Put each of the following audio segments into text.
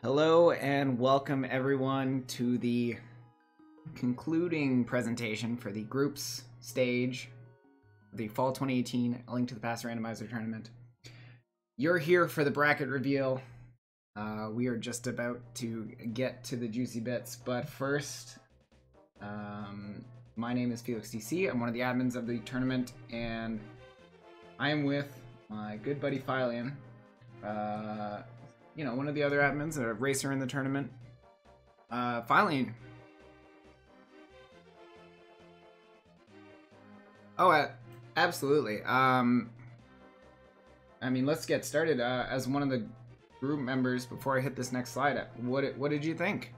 Hello and welcome everyone to the concluding presentation for the groups stage of the Fall 2018 A Link to the Past Randomizer Tournament. You're here for the bracket reveal. We are just about to get to the juicy bits, but first, my name is Felix DC. I'm one of the admins of the tournament, and I am with my good buddy Philian. One of the other admins, a racer in the tournament. Philian. Oh, absolutely. Let's get started. As one of the group members, before I hit this next slide, what did you think?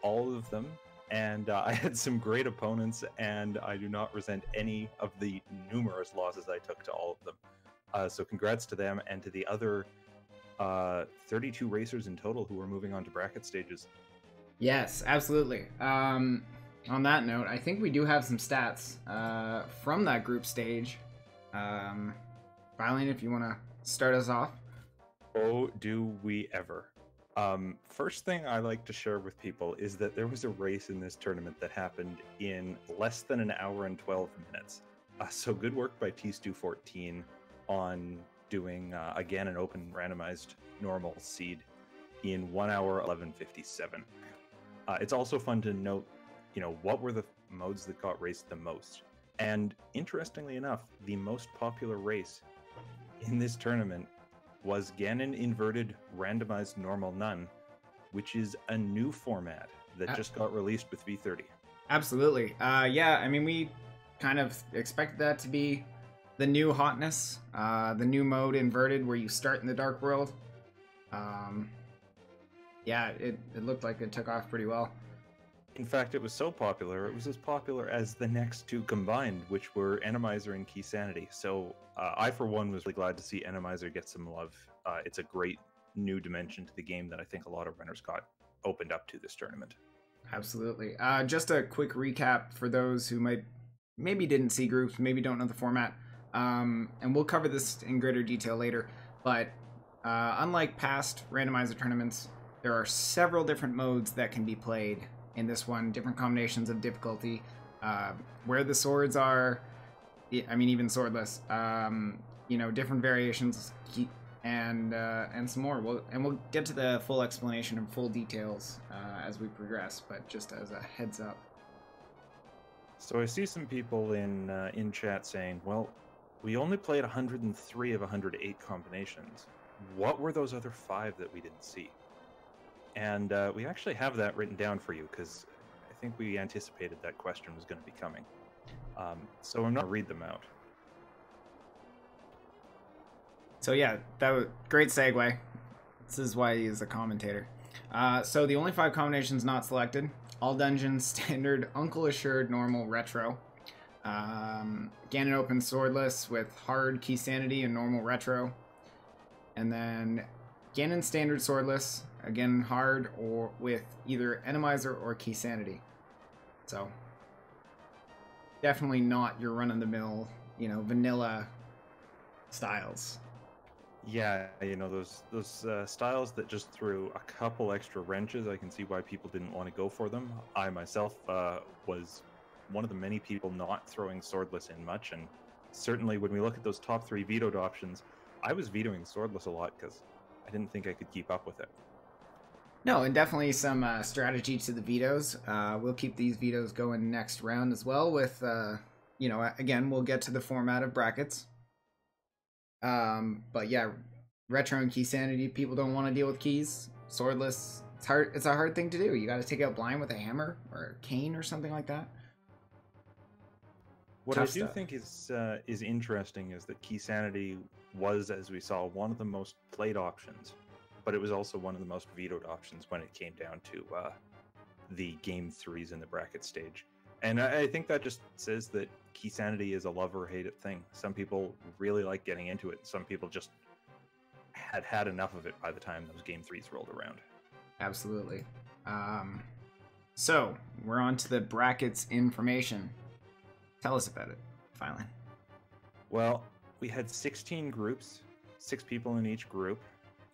All of them, and I had some great opponents, and I do not resent any of the numerous losses I took to all of them. So congrats to them and to the other 32 racers in total who are moving on to bracket stages. Yes, absolutely. On that note, I think we do have some stats from that group stage. Philian, if you want to start us off. Oh, do we ever. First thing I like to share with people is that there was a race in this tournament that happened in less than an hour and 12 minutes. So good work by T-Stu14 on doing, again, an open randomized normal seed in 1 hour 11:57. It's also fun to note, what were the modes that got raced the most? And interestingly enough, the most popular race in this tournament was Ganon Inverted Randomized Normal None, which is a new format that just got released with V30. Absolutely. We kind of expected that to be the new hotness, the new mode Inverted where you start in the Dark World. It looked like it took off pretty well. In fact, it was so popular, it was as popular as the next two combined, which were Randomizer and Key Sanity. So I, for one, was really glad to see Randomizer get some love. It's a great new dimension to the game that I think a lot of runners got opened up to this tournament. Absolutely. Just a quick recap for those who maybe didn't see groups, maybe don't know the format, and we'll cover this in greater detail later, but unlike past randomizer tournaments, there are several different modes that can be played in this one, different combinations of difficulty, where the swords are, even swordless, different variations, and some more. We'll get to the full explanation and full details as we progress, but just as a heads up. So I see some people in chat saying, well, we only played 103 of 108 combinations. What were those other 5 that we didn't see? And we actually have that written down for you, because I think we anticipated that question was going to be coming. So I'm not going to read them out. So yeah, that was great segue. This is why he is a commentator. So the only 5 combinations not selected: all dungeons, standard, Uncle Assured, normal, retro. Ganon open swordless with hard, Key Sanity, and normal, retro. And then Ganon standard swordless, again hard, or with either Randomizer or Key Sanity. So definitely not your run-of-the-mill, vanilla styles. Yeah, those styles that just threw a couple extra wrenches. I can see why people didn't want to go for them. I myself was one of the many people not throwing swordless in much, and certainly when we look at those top 3 vetoed options, I was vetoing swordless a lot because I didn't think I could keep up with it. No, and definitely some strategy to the vetoes. We'll keep these vetoes going next round as well with, again, we'll get to the format of brackets. But yeah, retro and Key Sanity, people don't want to deal with keys. Swordless, it's a hard thing to do. You got to take out blind with a hammer or a cane or something like that. What I do think is interesting is that Key Sanity was, as we saw, one of the most played options, but it was also one of the most vetoed options when it came down to the game 3s in the bracket stage. And I think that just says that Key Sanity is a love or hate it thing. Some people really like getting into it, and some people just had enough of it by the time those game 3s rolled around. Absolutely. So we're on to the brackets information. Tell us about it, finally. Well, we had 16 groups, 6 people in each group,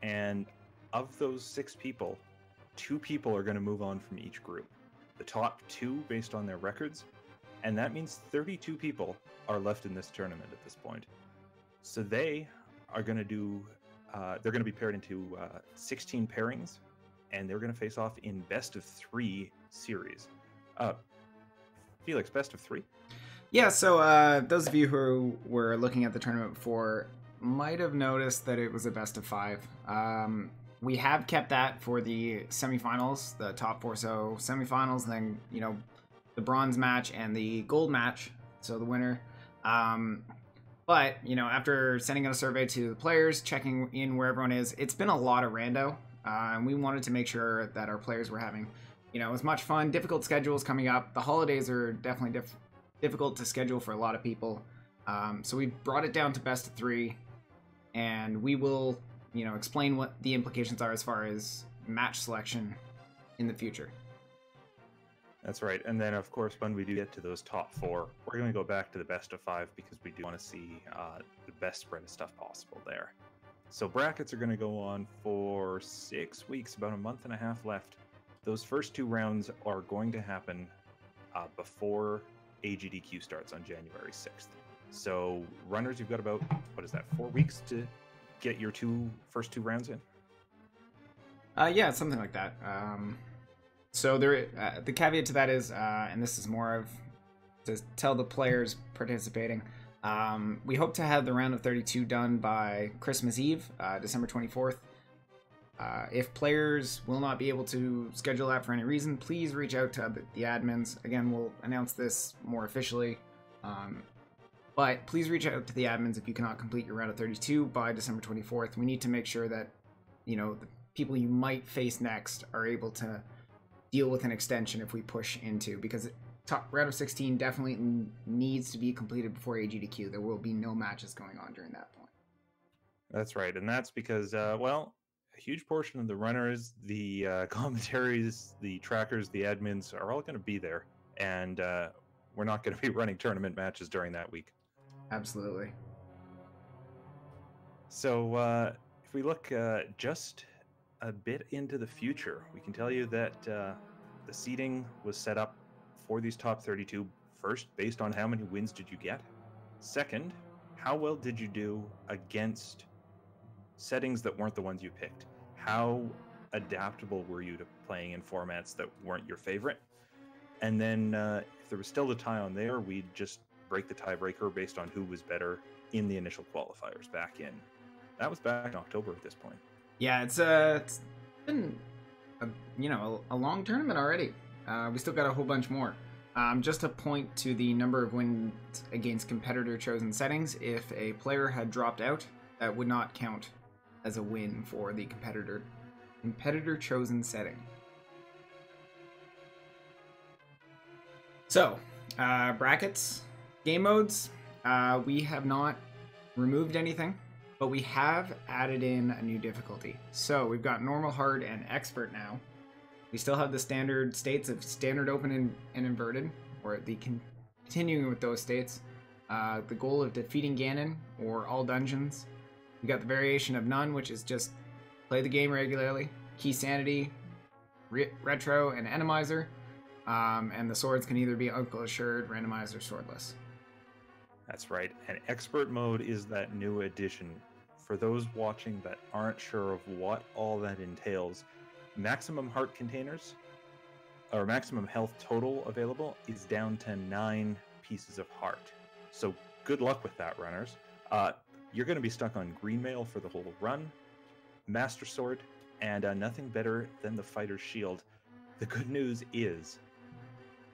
and of those 6 people, 2 people are going to move on from each group. The top 2 based on their records, and that means 32 people are left in this tournament at this point. So they are going to do, they're going to be paired into 16 pairings, and they're going to face off in best of 3 series. Felix, best of 3? Yeah, so those of you who were looking at the tournament before might have noticed that it was a best of 5. We have kept that for the semifinals, the top 4, so semifinals, and then, you know, the bronze match and the gold match, so the winner. But, you know, after sending out a survey to the players, checking in where everyone is, it's been a lot of rando, and we wanted to make sure that our players were having, you know, as much fun. Difficult schedules coming up. The holidays are definitely difficult to schedule for a lot of people. So we brought it down to best of 3, and we will, you know, explain what the implications are as far as match selection in the future. That's right. And then, of course, when we do get to those top 4, we're going to go back to the best of 5 because we do want to see the best spread of stuff possible there. So brackets are going to go on for 6 weeks, about a month and a half left. Those first 2 rounds are going to happen before AGDQ starts on January 6th. So runners, you've got about, 4 weeks to get your first two rounds in? Yeah, something like that. So there, the caveat to that is, and this is more of to tell the players participating, we hope to have the round of 32 done by Christmas Eve, December 24th. If players will not be able to schedule that for any reason, please reach out to the admins. Again, we'll announce this more officially. But please reach out to the admins if you cannot complete your round of 32 by December 24th. We need to make sure that, you know, the people you might face next are able to deal with an extension if we push into, because top round of 16 definitely needs to be completed before AGDQ. There will be no matches going on during that point. That's right, and that's because, well, a huge portion of the runners, the commentaries, the trackers, the admins are all going to be there, and we're not going to be running tournament matches during that week. Absolutely. So if we look just a bit into the future, we can tell you that the seeding was set up for these top 32 first based on how many wins did you get. Second, how well did you do against settings that weren't the ones you picked? How adaptable were you to playing in formats that weren't your favorite? And then if there was still a tie on there, we'd just break the tiebreaker based on who was better in the initial qualifiers back in. That was back in October at this point. Yeah, it's been a long tournament already. We still got a whole bunch more. Just to point to the number of wins against competitor chosen settings, if a player had dropped out, that would not count as a win for the competitor chosen setting. So, brackets, game modes, we have not removed anything, but we have added in a new difficulty. So we've got normal, hard, and expert now. We still have the standard states of standard, open, and inverted, or the continuing with those states. The goal of defeating Ganon, or all dungeons. We got the variation of none, which is just play the game regularly. Key sanity, retro, and enemizer. And the swords can either be uncle assured, randomized, or swordless. That's right. And expert mode is that new addition. For those watching that aren't sure of what all that entails, maximum heart containers, or maximum health total available, is down to 9 pieces of heart. So good luck with that, runners. You're going to be stuck on green mail for the whole run, master sword, and nothing better than the fighter's shield. The good news is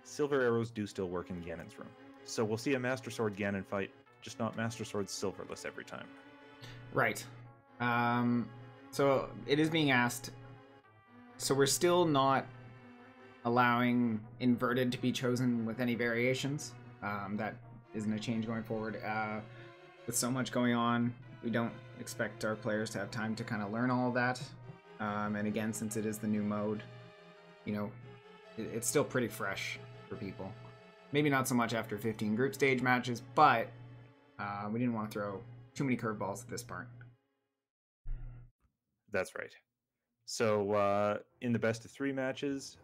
silver arrows do still work in Ganon's room. So we'll see a Master Sword Ganon fight, just not Master Sword silverless every time. Right. So it is being asked. So we're still not allowing inverted to be chosen with any variations. That isn't a change going forward. With so much going on, we don't expect our players to have time to kind of learn all of that. And again, since it is the new mode, you know, it's still pretty fresh for people. Maybe not so much after 15 group stage matches, but we didn't want to throw too many curveballs at this point. That's right. So in the best of 3 matches,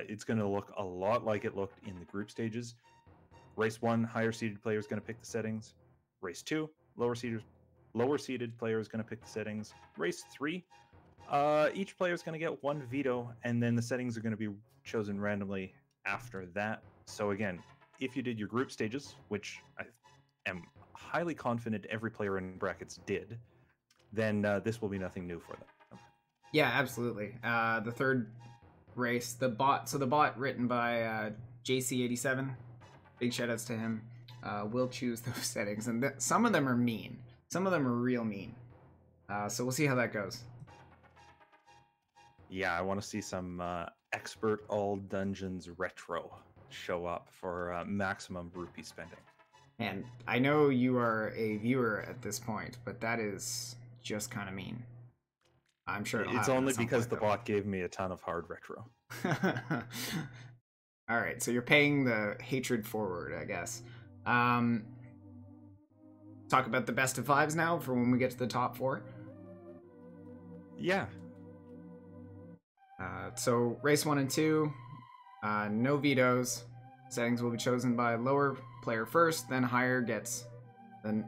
it's going to look a lot like it looked in the group stages. Race 1, higher seeded player is going to pick the settings. Race 2, lower seeded player is going to pick the settings. Race 3, each player is going to get 1 veto, and then the settings are going to be chosen randomly after that. So again, if you did your group stages, which I am highly confident every player in brackets did, then this will be nothing new for them. Yeah, absolutely. The third race, the bot written by JC87, big shout outs to him, will choose those settings, and some of them are mean. Some of them are real mean. So we'll see how that goes. Yeah, I want to see some expert all dungeons retro show up for maximum rupee spending. And I know you are a viewer at this point, but that is just kind of mean. I'm sure it's only because the bot gave me a ton of hard retro. All right, so you're paying the hatred forward, I guess. Talk about the best of 5s now for when we get to the top 4. Yeah. So race 1 and 2, no vetoes. Settings will be chosen by lower player first, then higher gets the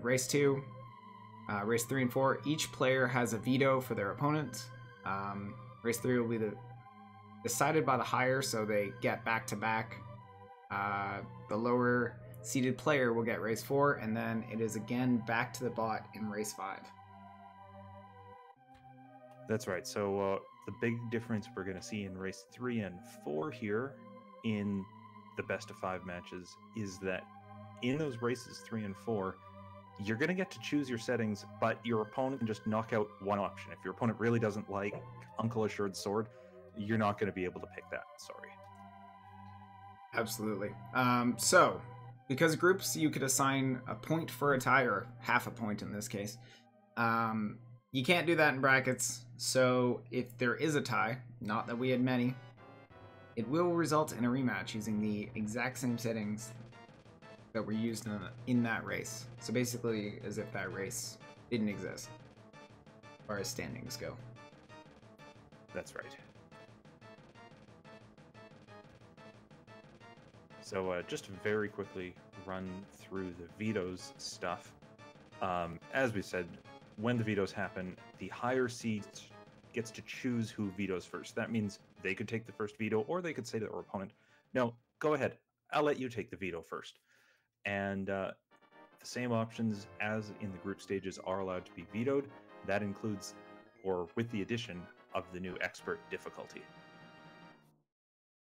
race 2. Race 3 and 4, each player has a veto for their opponent. Race 3 will be decided by the higher, so they get back-to-back. The lower seeded player will get race 4, and then it is again back to the bot in race 5. That's right. So the big difference we're going to see in race 3 and 4 here in the best of 5 matches is that in those races 3 and 4, you're going to get to choose your settings, but your opponent can just knock out one option. If your opponent really doesn't like Uncle Assured Sword, you're not going to be able to pick that. Sorry. Absolutely. So, because groups, you could assign a point for a tie, or half a point in this case. You can't do that in brackets, so if there is a tie, not that we had many, it will result in a rematch using the exact same settings that were used in that race. So basically, as if that race didn't exist, as far as standings go. That's right. So just to very quickly run through the vetoes stuff. As we said, when the vetoes happen, the higher seed gets to choose who vetoes first. That means they could take the first veto, or they could say to their opponent, no, go ahead, I'll let you take the veto first. And the same options as in the group stages are allowed to be vetoed. That includes, or with the addition of the new expert difficulty.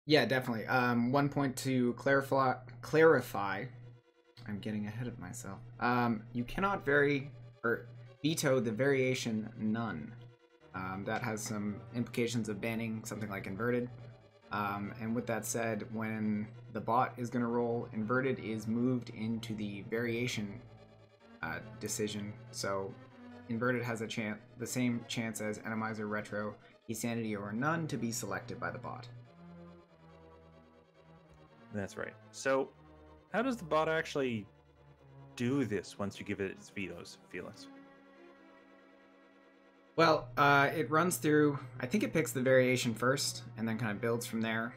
Yeah, definitely. 1 point to clarify. I'm getting ahead of myself. You cannot veto the variation none. That has some implications of banning something like inverted. And with that said, when the bot is going to roll, inverted is moved into the variation decision. So inverted has the same chance as Randomizer, retro, insanity, or none to be selected by the bot. That's right. So how does the bot actually do this once you give it its vetoes, Felix? Well, it runs through, I think it picks the variation first, and then kind of builds from there.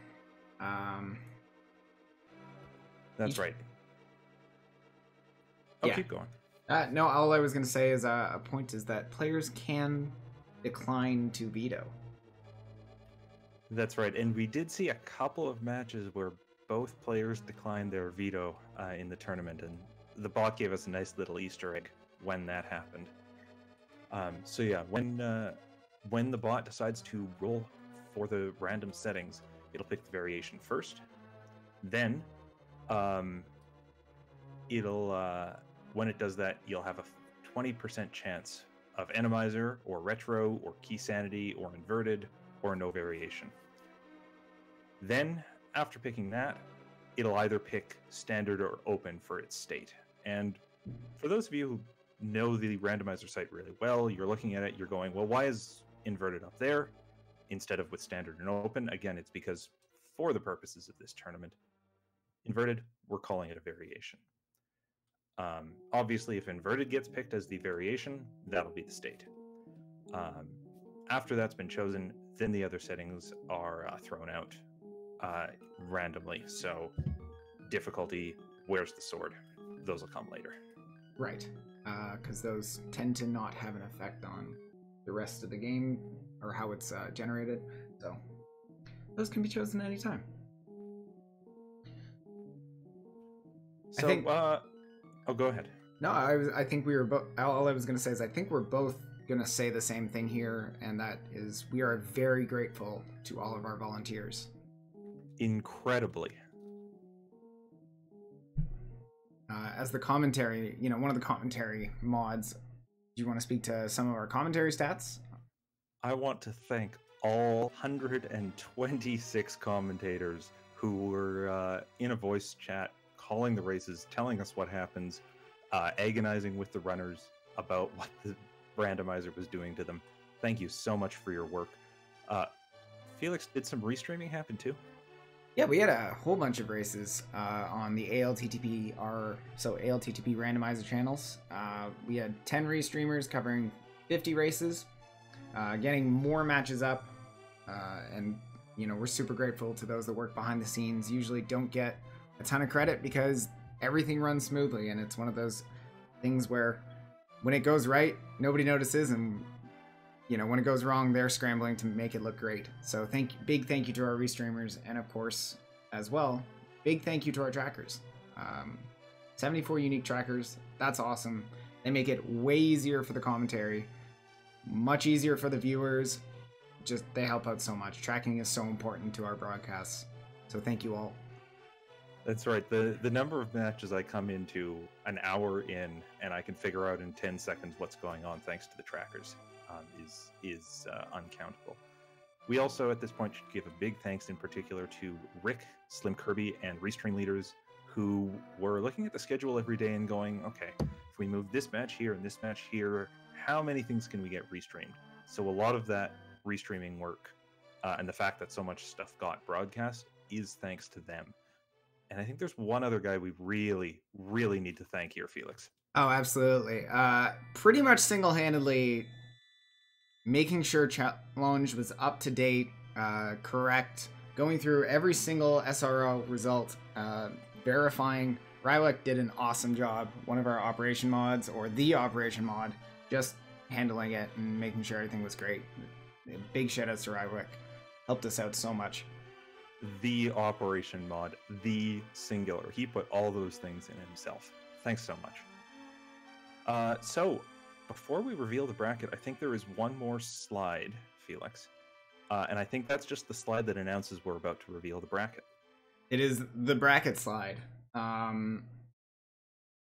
That's right. Yeah. Keep going. No, all I was going to say is a point is that players can decline to veto. That's right. And we did see a couple of matches where both players declined their veto in the tournament, and the bot gave us a nice little Easter egg when that happened. So yeah, when the bot decides to roll for the random settings, it'll pick the variation first. Then, when it does that, you'll have a 20% chance of Randomizer, or retro, or key sanity, or inverted, or no variation. Then, after picking that, it'll either pick standard or open for its state. And for those of you who know the randomizer site really well, you're looking at it, you're going, well, why is inverted up there instead of with standard and open? Again, it's because for the purposes of this tournament, inverted, we're calling it a variation. Obviously, if inverted gets picked as the variation, that'll be the state. After that's been chosen, then the other settings are thrown out randomly. So difficulty, where's the sword? Those will come later. Right. Because those tend to not have an effect on the rest of the game or how it's generated. So those can be chosen at any time. So, I think, oh, go ahead. No, I think we were both. All I was going to say is I think we're both going to say the same thing here, and that is we are very grateful to all of our volunteers. Incredibly. As the commentary, one of the commentary mods, do you want to speak to some of our commentary stats? I want to thank all 126 commentators who were in a voice chat, calling the races, telling us what happens, agonizing with the runners about what the randomizer was doing to them. Thank you so much for your work. Felix, did some restreaming happen too? Yeah, we had a whole bunch of races on the ALTTPR, so ALTTP Randomizer channels. We had 10 restreamers covering 50 races, getting more matches up, and we're super grateful to those that work behind the scenes. Usually don't get a ton of credit because everything runs smoothly, and it's one of those things where when it goes right, nobody notices, and when it goes wrong, they're scrambling to make it look great. So big thank you to our restreamers, and of course, as well, big thank you to our trackers. 74 unique trackers, that's awesome. They make it way easier for the commentary, much easier for the viewers. Just, they help out so much. Tracking is so important to our broadcasts. So thank you all. That's right. The number of matches I come into an hour in, and I can figure out in 10 seconds what's going on thanks to the trackers. Is uncountable. We also, at this point, should give a big thanks in particular to Rick, Slim Kirby, and Restream leaders who were looking at the schedule every day and going, okay, if we move this match here and this match here, how many things can we get restreamed? So a lot of that restreaming work and the fact that so much stuff got broadcast is thanks to them. And I think there's one other guy we really, really need to thank here, Felix. Oh, absolutely. Pretty much single-handedly making sure challenge was up to date, correct, going through every single SRO result, verifying. Rywek did an awesome job, one of our operation mods, or the operation mod, just handling it and making sure everything was great. Big shout outs to Rywek. Helped us out so much. The operation mod, the singular. He put all those things in himself. Thanks so much. So, before we reveal the bracket, I think there is one more slide, Felix. And I think that's just the slide that announces we're about to reveal the bracket. It is the bracket slide.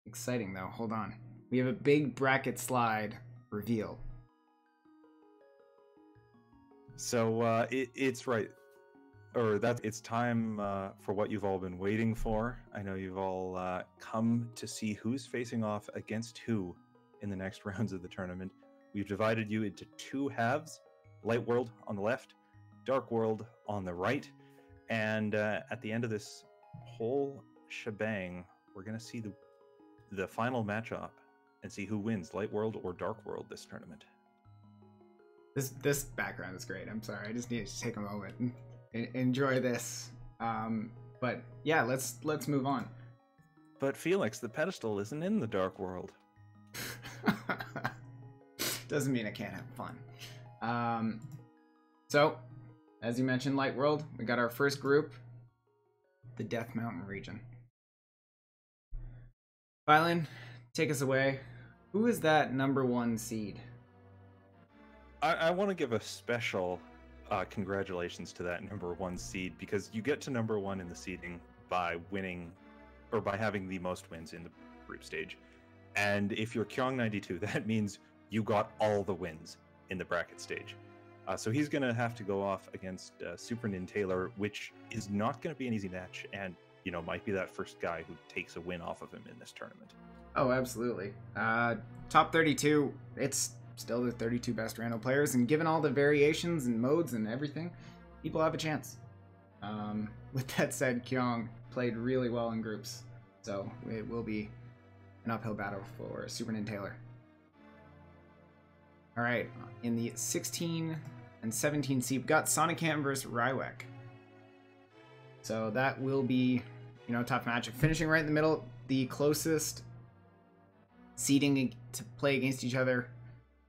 Exciting, though. Hold on. We have a big bracket slide reveal. So, it's right. It's time for what you've all been waiting for. I know you've all come to see who's facing off against who in the next rounds of the tournament. We've divided you into two halves, Light World on the left, Dark World on the right, and at the end of this whole shebang, we're going to see the final matchup and see who wins, Light World or Dark World this tournament. This background is great. I'm sorry, I just needed to take a moment and enjoy this. But yeah, let's move on. But Felix, the pedestal isn't in the Dark World. Doesn't mean I can't have fun. So, as you mentioned, Light World, we got our first group, the Death Mountain region. Vylin, take us away. Who is that #1 seed? I want to give a special congratulations to that #1 seed, because you get to #1 in the seeding by winning, or by having the most wins in the group stage. And if you're Kyong92, that means you got all the wins in the bracket stage. So he's going to have to go off against Super Nin Taylor, which is not going to be an easy match, and might be that first guy who takes a win off of him in this tournament. Oh, absolutely. Top 32, it's still the 32 best random players, and given all the variations and modes and everything, people have a chance. With that said, Kyong played really well in groups, so it will be an uphill battle for Superintendent Taylor. All right, in the 16 and 17 seed, we've got Sonicam versus Rywek. So that will be, you know, a tough match. Finishing right in the middle, the closest seeding to play against each other,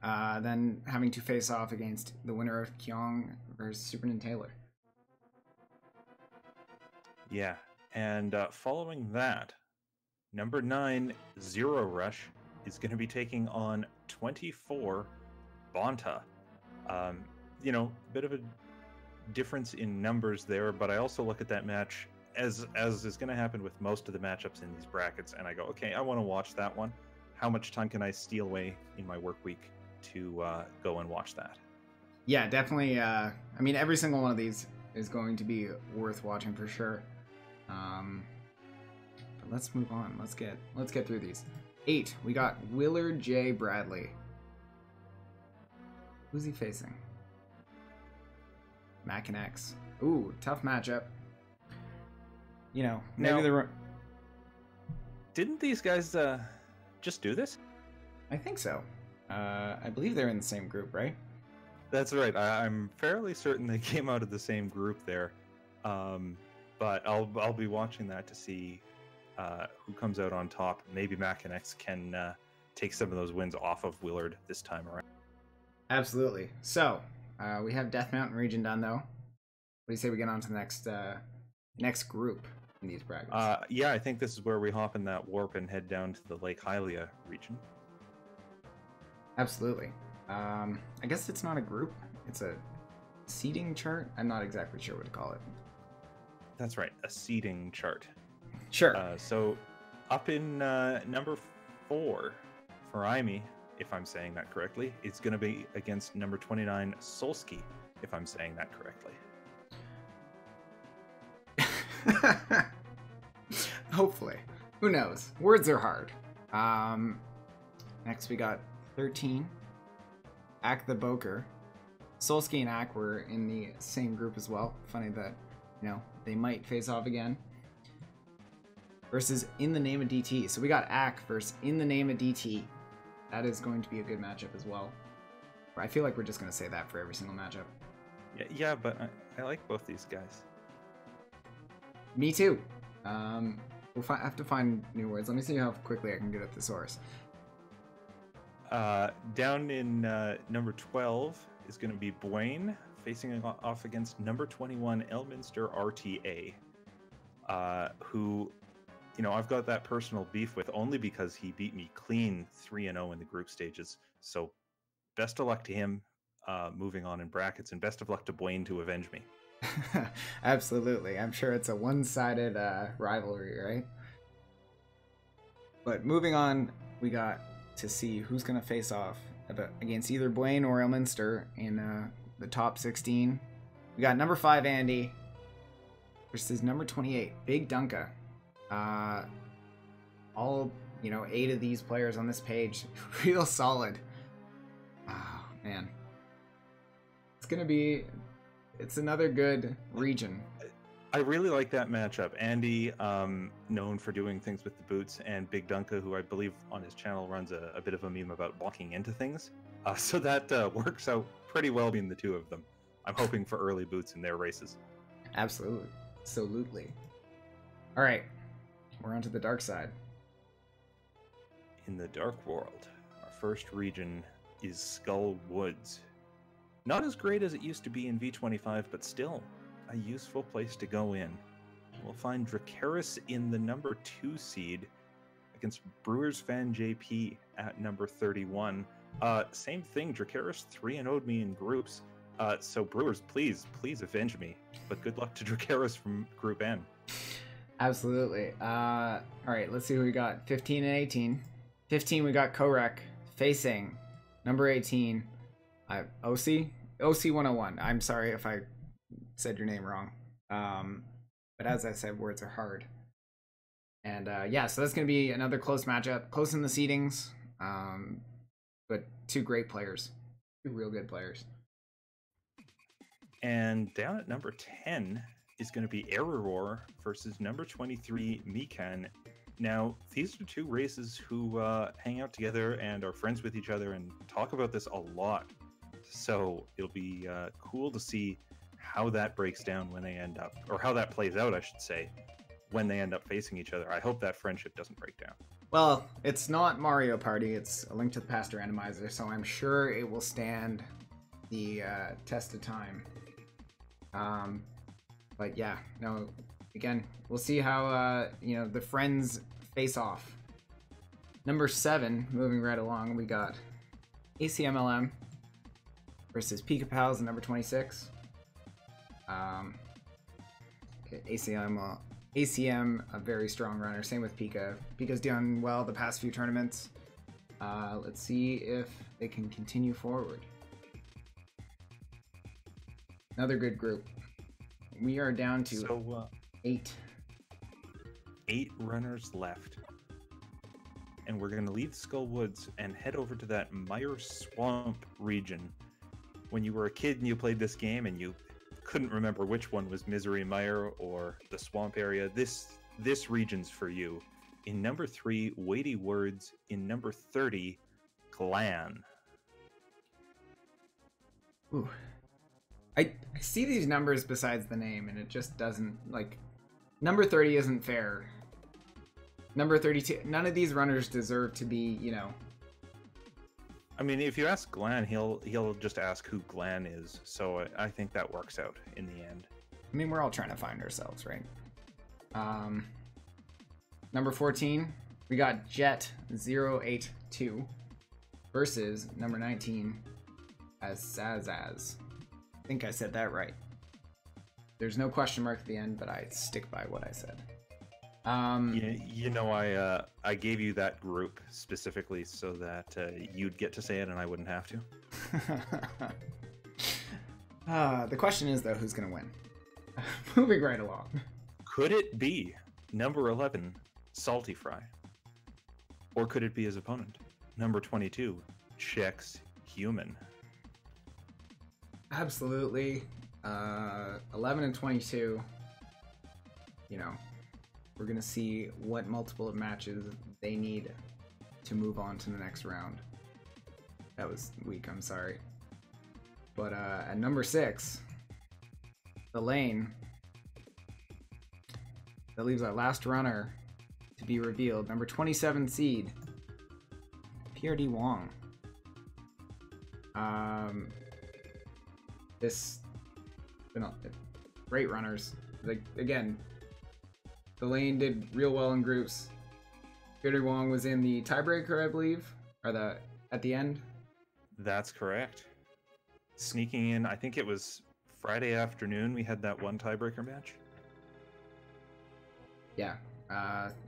then having to face off against the winner of Kyong versus Superintendent Taylor. Yeah, and following that, number 9, Zero Rush, is going to be taking on 24, Bonta. You know, a bit of a difference in numbers there, but I also look at that match as is going to happen with most of the matchups in these brackets, and I go, okay, I want to watch that one. How much time can I steal away in my work week to go and watch that? Yeah, definitely. I mean, every single one of these is going to be worth watching for sure. But let's move on. Let's get through these. 8, we got Willard J. Bradley. Who's he facing? Mac and X. Ooh, tough matchup. You know, maybe Didn't these guys just do this? I think so. I believe they're in the same group, right? That's right. I'm fairly certain they came out of the same group there. But I'll be watching that to see who comes out on top. Maybe Mac and X can take some of those wins off of Willard this time around. Absolutely. So we have Death Mountain region done, though. What do you say we get on to the next group in these brackets? Yeah, I think this is where we hop in that warp and head down to the Lake Hylia region. Absolutely. I guess it's not a group. It's a seeding chart. I'm not exactly sure what to call it. That's right, a seeding chart. Sure. So up in number 4 for Aimi, if I'm saying that correctly, it's going to be against number 29 Solsky, if I'm saying that correctly. Hopefully. Who knows? Words are hard. Next we got 13. Ak the Boker. Solsky and Ak were in the same group as well. Funny that, you know, they might face off again. Versus In the Name of DT. So we got Ak versus In the Name of DT. That is going to be a good matchup as well. I feel like we're just going to say that for every single matchup. Yeah, but I like both these guys. Me too. We'll have to find new words. Let me see how quickly I can get a thesaurus. Down in number 12 is going to be Bwain facing off against number 21 Elminster RTA, who, you know, I've got that personal beef with only because he beat me clean 3-0 in the group stages. So best of luck to him moving on in brackets, and best of luck to Bwain to avenge me. Absolutely. I'm sure it's a one-sided rivalry, right? But moving on, we got to see who's going to face off against either Bwain or Elminster in the top 16. We got number 5 Andy versus number 28 Big Dunka. All, you know, 8 of these players on this page, real solid. Oh man, it's another good region. I really like that matchup. Andy, known for doing things with the boots, and Big Dunka, who I believe on his channel runs a bit of a meme about walking into things. So that works out pretty well between the two of them. I'm hoping for early boots in their races. Absolutely. Absolutely. All right. We're on to the dark side. In the Dark World, our first region is Skull Woods. Not as great as it used to be in V25, but still a useful place to go in. We'll find Dracaris in the number 2 seed against Brewers Fan JP at number 31. Same thing, Dracaris 3-0'd me in groups. So Brewers, please avenge me. But good luck to Dracaris from Group N. Absolutely. All right, let's see who we got. 15 and 18. 15, we got Korek facing number 18. OC 101. I'm sorry if I said your name wrong. But as I said, words are hard. And yeah, so that's going to be another close matchup. Close in the seedings. But 2 great players. 2 real good players. And down at number 10 is going to be Error versus number 23 Mikan Now, these are two races who hang out together and are friends with each other and talk about this a lot. So it'll be cool to see how that breaks down when they end up, or how that plays out, I should say, when they end up facing each other. I hope that friendship doesn't break down. Well, it's not Mario Party, it's A Link to the Past Randomizer, so I'm sure it will stand the test of time. But yeah, no, again, we'll see how, the friends face off. Number 7, moving right along, we got ACMLM versus Pika Pals at number 26. Okay, ACM, a very strong runner. Same with Pika. Pika's done well the past few tournaments. Let's see if they can continue forward. Another good group. We are down to 8. 8 runners left. And we're going to leave Skull Woods and head over to that Mire Swamp region. When you were a kid and you played this game and you couldn't remember which one was Misery Mire or the swamp area, this region's for you. In number 3, Weighty Words. In number 30, Clan. Ooh. I see these numbers besides the name, and it just doesn't, like, number 30 isn't fair. Number 32, none of these runners deserve to be, I mean, if you ask Glenn, he'll just ask who Glenn is, so I think that works out in the end. I mean, we're all trying to find ourselves, right? Number 14, we got Jet082 versus number 19 as Sazaz. I think I said that right. There's no question mark at the end, but I stick by what I said. I gave you that group specifically so that you'd get to say it and I wouldn't have to. The question is, though, who's going to win? Moving right along. Could it be number 11, Salty Fry? Or could it be his opponent, number 22, Chex Human? Absolutely. 11 and 22, we're going to see what multiple of matches they need to move on to the next round. That was weak, I'm sorry. But at number 6, the lane, that leaves our last runner to be revealed. Number 27 seed, PRD Wong. Great runners. Like, again, the lane did real well in groups. PRD Wong was in the tiebreaker, I believe, or at the end. That's correct. Sneaking in, I think it was Friday afternoon, we had that one tiebreaker match. Yeah.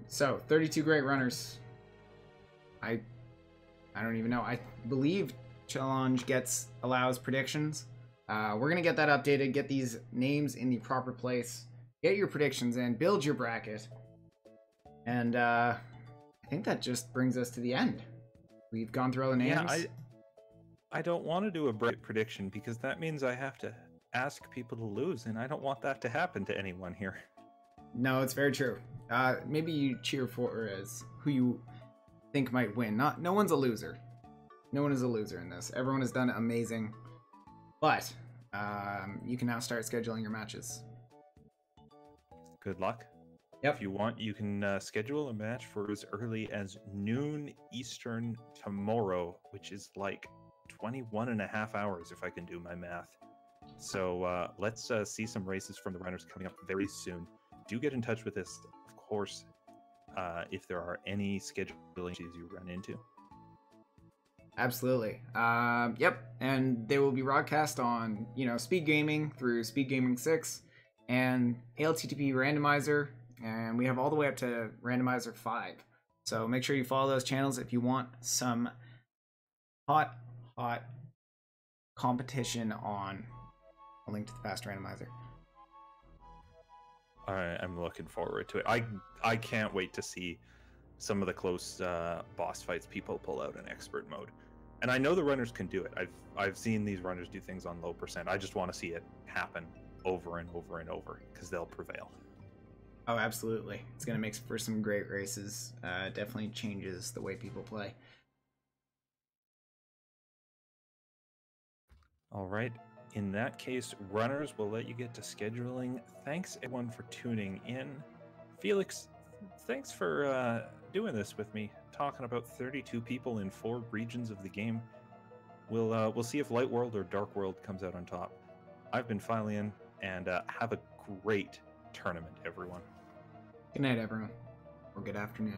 So 32 great runners. I don't even know. I believe Challenge allows predictions. We're gonna get that updated. Get these names in the proper place. Get your predictions in. Build your bracket. And I think that just brings us to the end. We've gone through all the names. Yeah, I don't want to do a bracket prediction because that means I have to ask people to lose, and I don't want that to happen to anyone here. No, it's very true. Maybe you cheer for as who you think might win. No one's a loser. No one is a loser in this. Everyone has done amazing. But you can now start scheduling your matches. Good luck. Yep. If you want, you can schedule a match for as early as noon Eastern tomorrow, which is like 21 and a half hours if I can do my math. So let's see some races from the runners coming up very soon. Do get in touch with us, of course, if there are any scheduling issues you run into. Absolutely. Yep. And they will be broadcast on, Speed Gaming through Speed Gaming 6 and ALTTP Randomizer. And we have all the way up to Randomizer 5. So make sure you follow those channels if you want some hot competition on A Link to the Past Randomizer. I'm looking forward to it. I can't wait to see some of the close boss fights people pull out in expert mode. And I know the runners can do it. I've seen these runners do things on low percent. I just want to see it happen over and over and over because they'll prevail. Oh, absolutely. It's going to make for some great races. Definitely changes the way people play. All right. In that case, runners, will let you get to scheduling. Thanks, everyone, for tuning in. Felix, thanks for doing this with me, talking about 32 people in 4 regions of the game. We'll see if Light World or Dark World comes out on top. I've been Philian, and have a great tournament, everyone. Good night, everyone. Or good afternoon.